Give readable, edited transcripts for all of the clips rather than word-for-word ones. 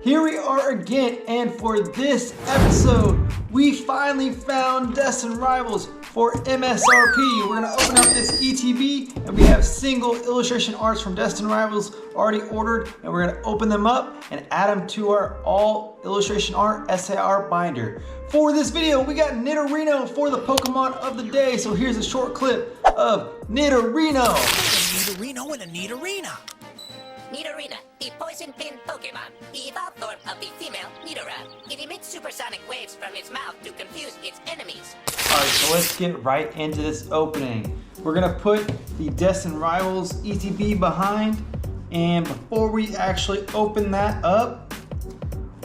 Here we are again, and for this episode, we finally found Destined Rivals for MSRP. We're gonna open up this ETB, and we have single illustration arts from Destined Rivals already ordered, and we're gonna open them up and add them to our all illustration art SAR binder. For this video, we got Nidorino for the Pokemon of the day, so here's a short clip of Nidorino. Nidorino and a Nidorina. Nidorina, the poison-pin Pokemon, the evolved form of the female Nidora. It emits supersonic waves from its mouth to confuse its enemies. Alright, so let's get right into this opening. We're gonna put the Destined Rivals ETB behind, and before we actually open that up,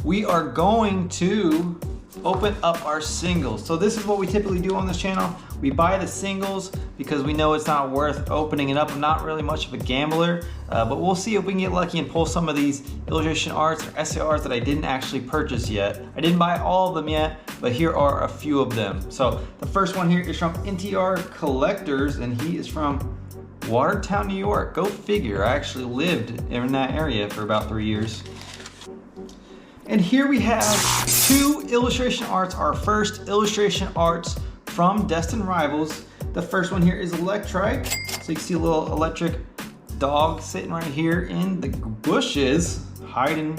we are going to open up our singles. So this is what we typically do on this channel. We buy the singles because we know it's not worth opening it up. I'm not really much of a gambler, but we'll see if we can get lucky and pull some of these illustration arts or SARs that I didn't actually purchase yet. I didn't buy all of them yet, but here are a few of them. So the first one here is from NTR Collectors, and he is from Watertown, New York. Go figure, I actually lived in that area for about 3 years. And here we have two illustration arts, our first illustration arts from Destined Rivals. The first one here is Electrike. So you can see a little electric dog sitting right here in the bushes, hiding.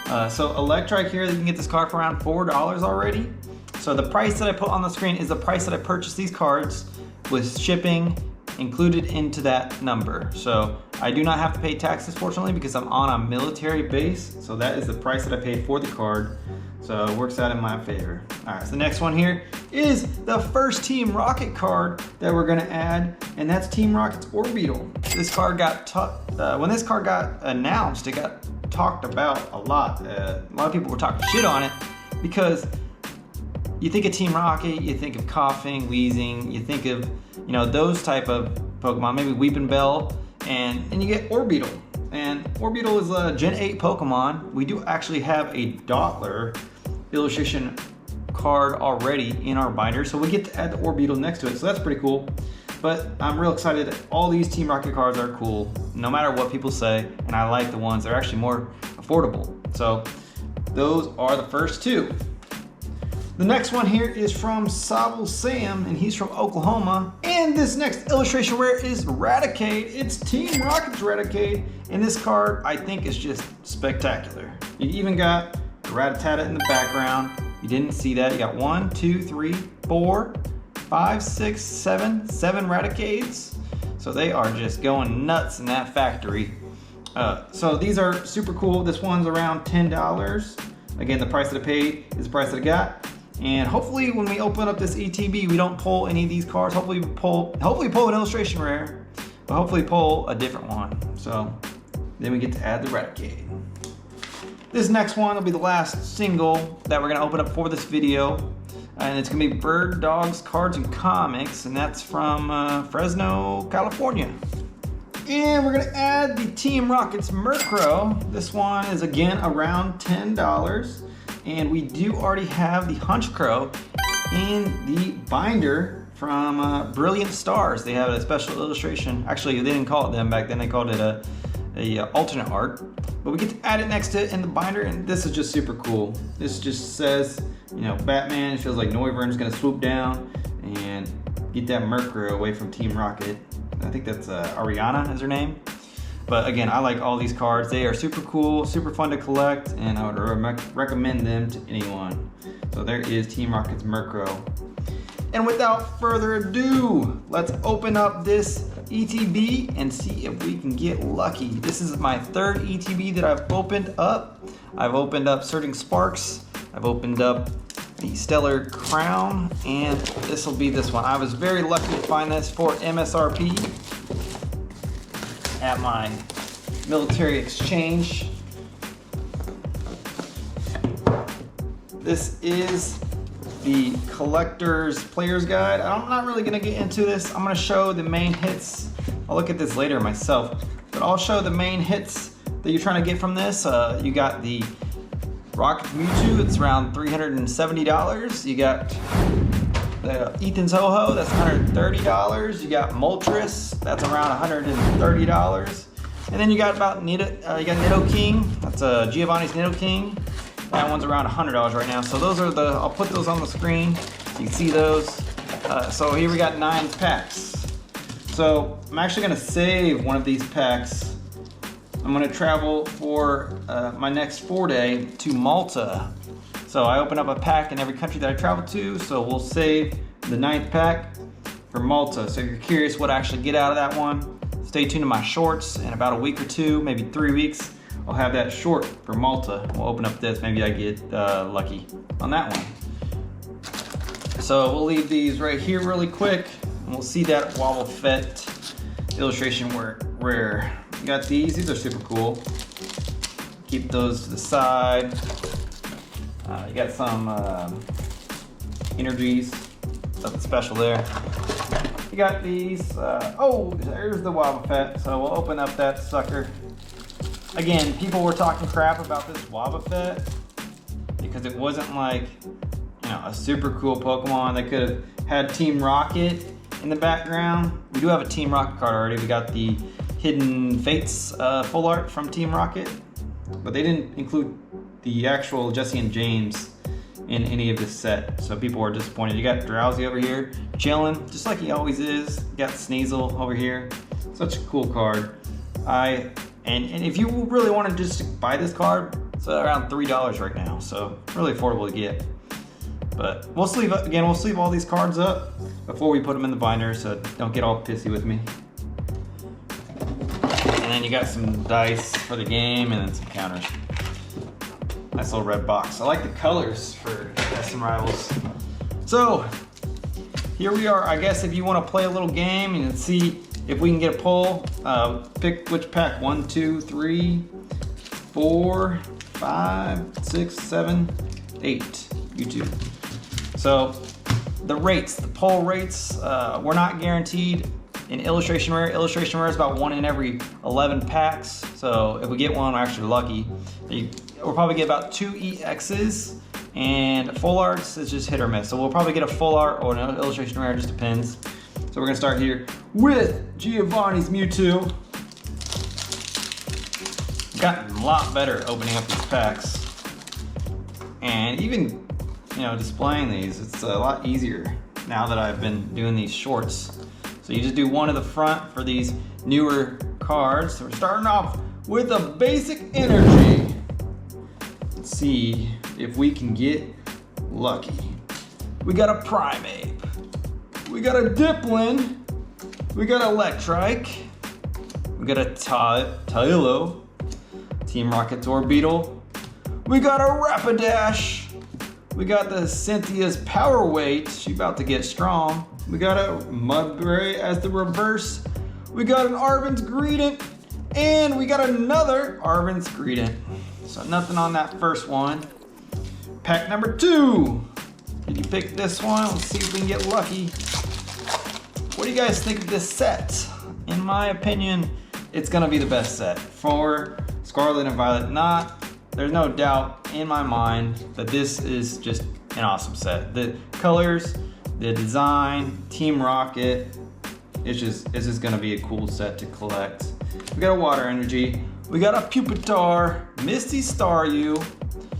So Electrike here, you can get this card for around $4 already. So the price that I put on the screen is the price that I purchased these cards with shipping included into that number. So I do not have to pay taxes, fortunately, because I'm on a military base. So that is the price that I paid for the card. So it works out in my favor. All right, so the next one here is the first Team Rocket card that we're gonna add, and that's Team Rocket's Orbeetle. This card got, when this card got announced, it got talked about a lot. A lot of people were talking shit on it because you think of Team Rocket, you think of coughing, wheezing, you think of, you know, those type of Pokemon, maybe Weeping Bell, and you get Orbeetle. And Orbeetle is a Gen 8 Pokemon. We do actually have a Dottler illustration card already in our binder, so we get to add the Orbeetle next to it, so that's pretty cool. But I'm real excited that all these Team Rocket cards are cool, no matter what people say, and I like the ones that are actually more affordable. So those are the first two. The next one here is from Sobble Sam, and he's from Oklahoma. And this next illustration rare is Raticate. It's Team Rocket's Raticate, and this card I think is just spectacular. You even got the Rattata in the background. You didn't see that. You got 1, 2, 3, 4, 5, 6, 7 Raticates. So they are just going nuts in that factory. So these are super cool. This one's around $10. Again, the price that I paid is the price that I got. And hopefully when we open up this ETB, we don't pull any of these cards. Hopefully pull an illustration rare, but hopefully pull a different one. So then we get to add the Raticate. This next one will be the last single that we're gonna open up for this video. And it's gonna be Bird Dogs Cards and Comics, and that's from Fresno, California. And we're gonna add the Team Rocket's Murkrow. This one is again around $10. And we do already have the Hunchcrow in the binder from Brilliant Stars. They have a special illustration. Actually, they didn't call it them back then. They called it a alternate art. But we get to add it next to it in the binder, and this is just super cool. This just says, you know, Batman. It feels like Noivern's gonna swoop down and get that Murkrow away from Team Rocket. I think that's Ariana is her name. But again, I like all these cards. They are super cool, super fun to collect, and I would recommend them to anyone. So there is Team Rocket's Murkrow. And without further ado, let's open up this ETB and see if we can get lucky. This is my third ETB that I've opened up. I've opened up Surging Sparks. I've opened up the Stellar Crown, and this will be this one. I was very lucky to find this for MSRP at my military exchange. This is the Collector's Player's Guide. I'm not really gonna get into this. I'm gonna show the main hits. I'll look at this later myself, but I'll show the main hits that you're trying to get from this. You got the Rocket Mewtwo, it's around $370. You got the Ethan's Ho-Ho, that's $130. You got Moltres, that's around $130. And then you got about you got Nidoking. That's Giovanni's Nidoking. That one's around $100 right now. So those are I'll put those on the screen so you can see those. So here we got 9 packs. So I'm actually gonna save one of these packs. I'm gonna travel for my next 4-day to Malta. So I open up a pack in every country that I travel to. So we'll save the 9th pack for Malta. So if you're curious what I actually get out of that one, stay tuned to my shorts. In about a week or 2, maybe 3 weeks, I'll have that short for Malta. We'll open up this, maybe I get lucky on that one. So we'll leave these right here really quick, and we'll see that Wobbuffet illustration rare. You got these are super cool. Keep those to the side. You got some energies, something special there. You got these, oh, there's the Wobbuffet, so we'll open up that sucker. Again, people were talking crap about this Wobbuffet because it wasn't like, you know, a super cool Pokemon. They could have had Team Rocket in the background. We do have a Team Rocket card already. We got the Hidden Fates full art from Team Rocket, but they didn't include the actual Jesse and James in any of this set, so people were disappointed. You got Drowsy over here, chilling, just like he always is. You got Sneasel over here. Such a cool card. And if you really want to just buy this card, it's around $3 right now, so really affordable to get. But we'll sleeve all these cards up before we put them in the binder, so don't get all pissy with me. And then you got some dice for the game and then some counters. Nice little red box. I like the colors for Destined Rivals. So here we are. I guess if you want to play a little game and see if we can get a pull, pick which pack. 1, 2, 3, 4, 5, 6, 7, 8. You two. So the rates, the pull rates, we're not guaranteed. In Illustration Rare is about 1 in every 11 packs. So if we get one, we're actually lucky. We'll probably get about 2 EXs, and full arts is just hit or miss. So we'll probably get a full art or an Illustration Rare, just depends. So we're gonna start here with Giovanni's Mewtwo. Gotten a lot better opening up these packs. And even, you know, displaying these, it's a lot easier now that I've been doing these shorts. So you just do one at the front for these newer cards. So we're starting off with a basic energy. Let's see if we can get lucky. We got a Primeape. We got a Dipplin. We got a Electrike. We got a Tylo. Team Rocket Torbeetle. We got a Rapidash. We got the Cynthia's Power Weight. She's about to get strong. We got a Mudbray as the reverse. We got an Arven's Greedent. And we got another Arven's Greedent. So nothing on that first one. Pack number 2. Did you pick this one? Let's see if we can get lucky. What do you guys think of this set? In my opinion, it's gonna be the best set for Scarlet and Violet. There's no doubt in my mind that this is just an awesome set. The colors, the design, Team Rocket, it's just gonna be a cool set to collect. We got a Water Energy, we got a Pupitar, Misty Staryu,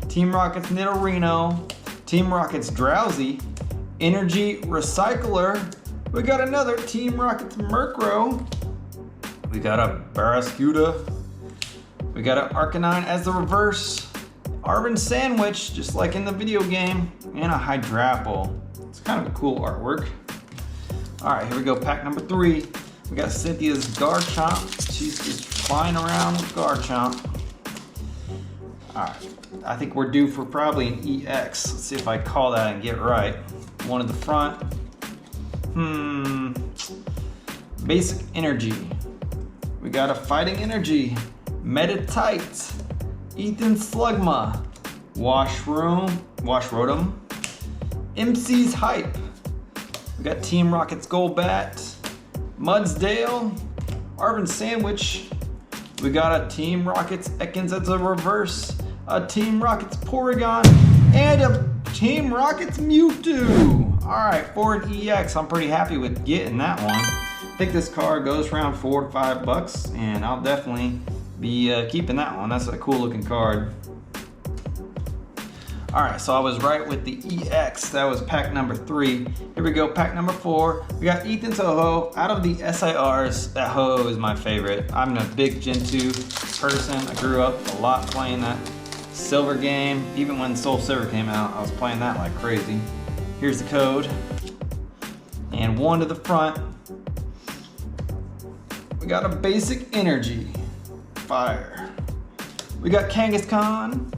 Team Rocket's Nidorino, Team Rocket's Drowsy, Energy Recycler, we got another Team Rocket's Murkrow, we got a Barraskewda, we got an Arcanine as the reverse, Arven Sandwich, just like in the video game, and a Hydrapple. It's kind of a cool artwork. All right, here we go, pack number 3. We got Cynthia's Garchomp. She's just flying around with Garchomp. All right, I think we're due for probably an EX. Let's see if I call that and get it right. One at the front. Basic Energy. We got a Fighting Energy, Metatite, Ethan Slugma, Washrotom, MC's Hype. We got Team Rocket's Golbat, Mudsdale, Arven Sandwich. We got a Team Rocket's Ekans as a reverse, a Team Rocket's Porygon, and a Team Rocket's Mewtwo. All right, for an EX, I'm pretty happy with getting that one. I think this card goes around $4 to $5, and I'll definitely be keeping that one. That's a cool looking card. All right, so I was right with the EX. That was pack number 3. Here we go, pack number 4. We got Ethan's Ho-Ho. Out of the SIRs, that Ho-Ho is my favorite. I'm a big Gen 2 person. I grew up a lot playing that silver game. Even when Soul Silver came out, I was playing that like crazy. Here's the code. And 1 to the front. We got a basic energy. Fire. We got Kangaskhan.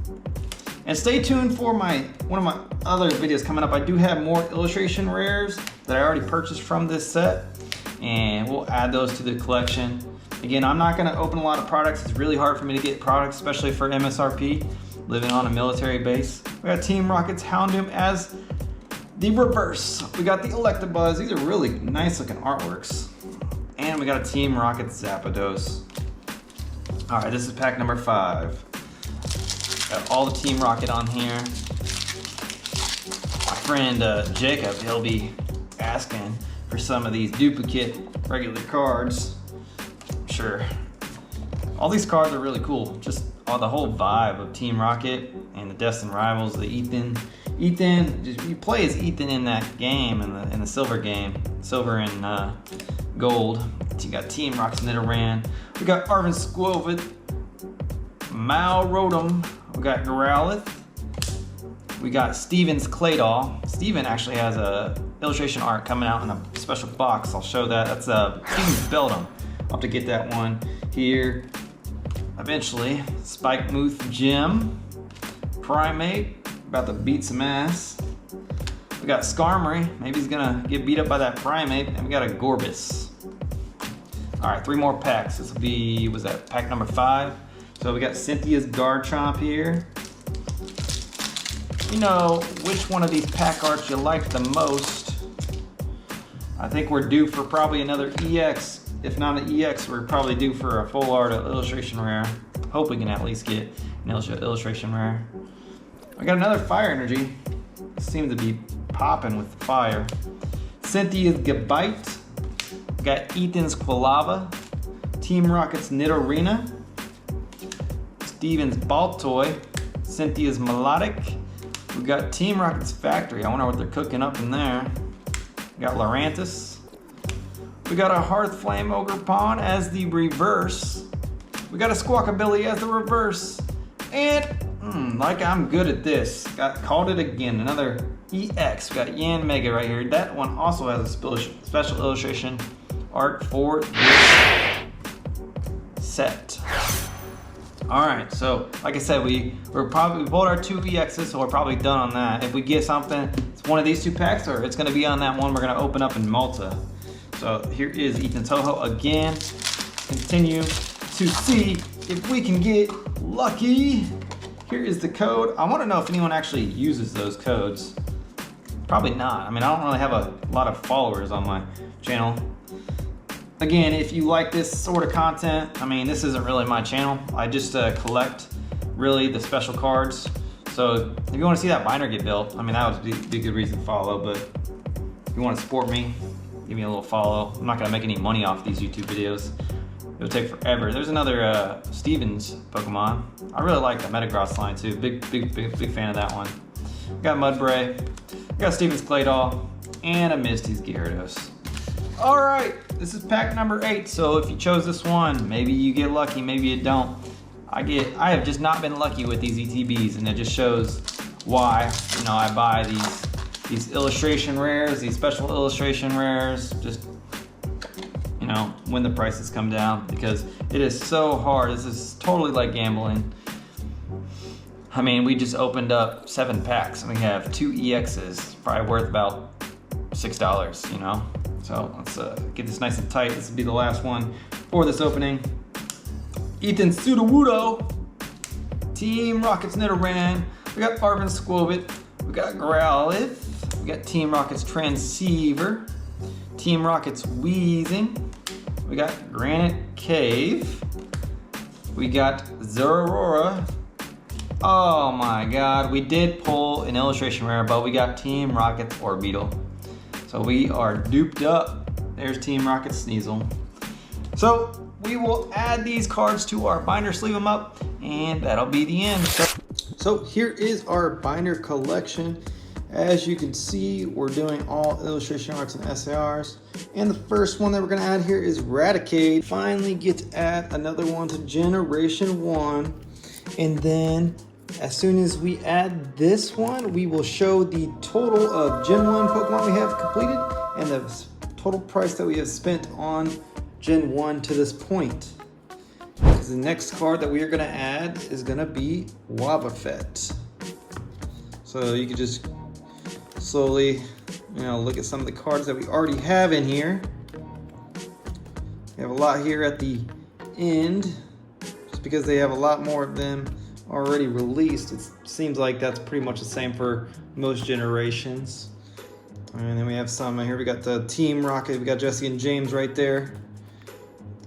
And stay tuned for one of my other videos coming up. I do have more illustration rares that I already purchased from this set, and we'll add those to the collection. Again, I'm not gonna open a lot of products. It's really hard for me to get products, especially for MSRP, living on a military base. We got Team Rocket's Houndoom as the reverse. We got the Electabuzz. These are really nice looking artworks. And we got a Team Rocket Zapdos. All right, this is pack number 5. Got all the Team Rocket on here. My friend Jacob, he'll be asking for some of these duplicate regular cards. I'm sure. All these cards are really cool. Just the whole vibe of Team Rocket and the Destined Rivals, the Ethan. You play as Ethan in that game, in the silver game. Silver and gold. You got Team Rocket's Nidoran. We got Arvin Squovit. Mal Rotom. We got Growlithe. We got Steven's Claydol. Steven actually has a illustration art coming out in a special box. I'll show that. That's Steven's Beldum. I'll have to get that one here eventually. Spikemuth Gym. Primate. About to beat some ass. We got Skarmory. Maybe he's gonna get beat up by that Primate. And we got a Gorbis. All right, 3 more packs. This will be, was that pack number 5? So we got Cynthia's Garchomp here. You know which one of these pack arts you like the most. I think we're due for probably another EX. If not an EX, we're probably due for a full art illustration rare. Hope we can at least get an illustration rare. I got another Fire Energy. Seems to be popping with the fire. Cynthia's Gabite. We got Ethan's Quilava. Team Rocket's Nidorina. Steven's Baltoy. Cynthia's Melodic. We got Team Rocket's Factory. I wonder what they're cooking up in there. We got Lurantis. We got a Hearthflame Ogerpon as the reverse. We got a Squawkabilly as the reverse. And like I'm good at this. Called it again. Another EX. We got Yan Mega right here. That one also has a special illustration art for this set. All right, so like I said, we pulled our 2 EXs, so we're probably done on that. If we get something, it's one of these 2 packs, or it's gonna be on that one we're gonna open up in Malta. So here is Ethan's Ho-Ho again. Continue to see if we can get lucky. Here is the code. I wanna know if anyone actually uses those codes. Probably not. I mean, I don't really have a lot of followers on my channel. Again, if you like this sort of content, I mean, this isn't really my channel. I just collect really the special cards. So if you want to see that binder get built, I mean, that would be a good reason to follow. But if you want to support me, give me a little follow. I'm not going to make any money off these YouTube videos. It'll take forever. There's another Steven's Pokemon. I really like the Metagross line too. Big fan of that one. We got Mudbray. We got Steven's Claydol. And a Misty's Gyarados. All right, this is pack number 8. So if you chose this one, maybe you get lucky, maybe you don't. I have just not been lucky with these ETBs, and it just shows why, you know, I buy these illustration rares, these special illustration rares, just, you know, when the prices come down, because it is so hard. This is totally like gambling. I mean, we just opened up 7 packs, and we have 2 EXs, probably worth about $6, you know? So let's get this nice and tight. This will be the last one for this opening. Ethan Sudowoodo. Team Rocket's Nidoran. We got Arvin Squovit. We got Growlithe. We got Team Rocket's Transceiver. Team Rocket's Weezing. We got Granite Cave. We got Zeraora. Oh my god, we did pull an illustration rare, but we got Team Rocket's Orbeetle. So we are duped up there's Team Rocket Sneasel. So we will add these cards to our binder, sleeve them up, and that'll be the end. So here is our binder collection. As you can see, we're doing all illustration arts and SARs. And the first one that we're gonna add here is Raticate. Finally get to add another one to Generation 1. And then as soon as we add this one, we will show the total of Gen 1 Pokemon we have completed and the total price that we have spent on Gen 1 to this point. Because the next card that we are gonna add is gonna be Wobbuffet. So you can just slowly, look at some of the cards that we already have in here. We have a lot here at the end, just because they have a lot more of them already released. It seems like that's pretty much the same for most generations. And then we have some here. We got the Team Rocket. We got Jesse and James right there.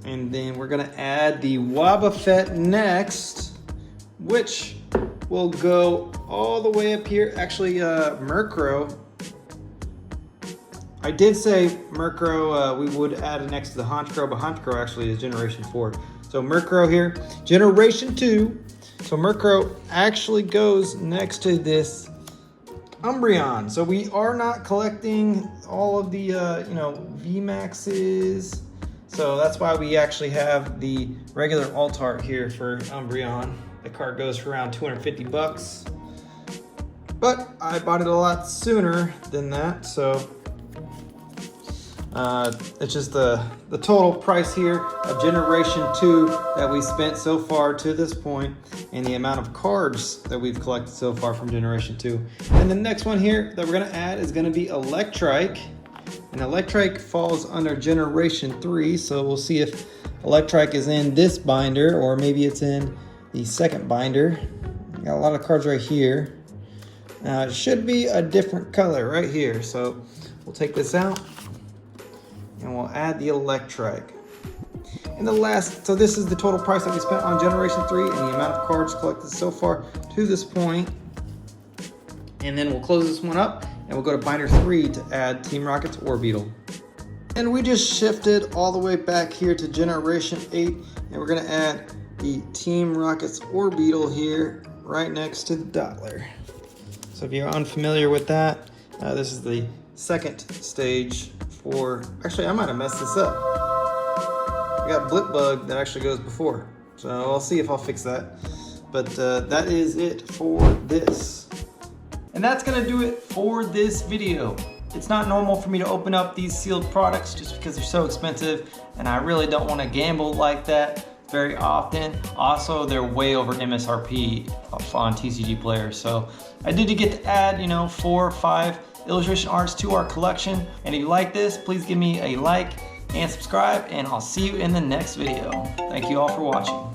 And then we're gonna add the Wobbuffet next, which will go all the way up here. Actually, Murkrow. I did say Murkrow we would add it next to the Honchkrow, but Honchkrow actually is Generation 4. So Murkrow here, Generation 2. So Murkrow actually goes next to this Umbreon. So we are not collecting all of the VMAXs. So that's why we actually have the regular alt art here for Umbreon. The card goes for around 250 bucks. But I bought it a lot sooner than that, so it's just the total price here of Generation 2 that we spent so far to this point, and the amount of cards that we've collected so far from Generation 2. And the next one here that we're gonna add is gonna be Electrike. And Electrike falls under Generation 3, so we'll see if Electrike is in this binder or maybe it's in the second binder. Got a lot of cards right here. It should be a different color right here. So we'll take this out and we'll add the Electrike. And the last, so this is the total price that we spent on Generation 3 and the amount of cards collected so far to this point. And then we'll close this one up and we'll go to binder 3 to add Team Rocket's Orbeetle. And we just shifted all the way back here to Generation 8 and we're gonna add the Team Rocket's Orbeetle here right next to the Dottler. So if you're unfamiliar with that, this is the second stage for, actually I might have messed this up. We got Blipbug that actually goes before. So I'll see if I'll fix that. But that is it for this. And that's gonna do it for this video. It's not normal for me to open up these sealed products just because they're so expensive and I really don't wanna gamble like that very often. Also, they're way over MSRP on TCG players. So I did get to add, 4 or 5 illustration arts to our collection. And if you like this, please give me a like and subscribe and I'll see you in the next video. Thank you all for watching.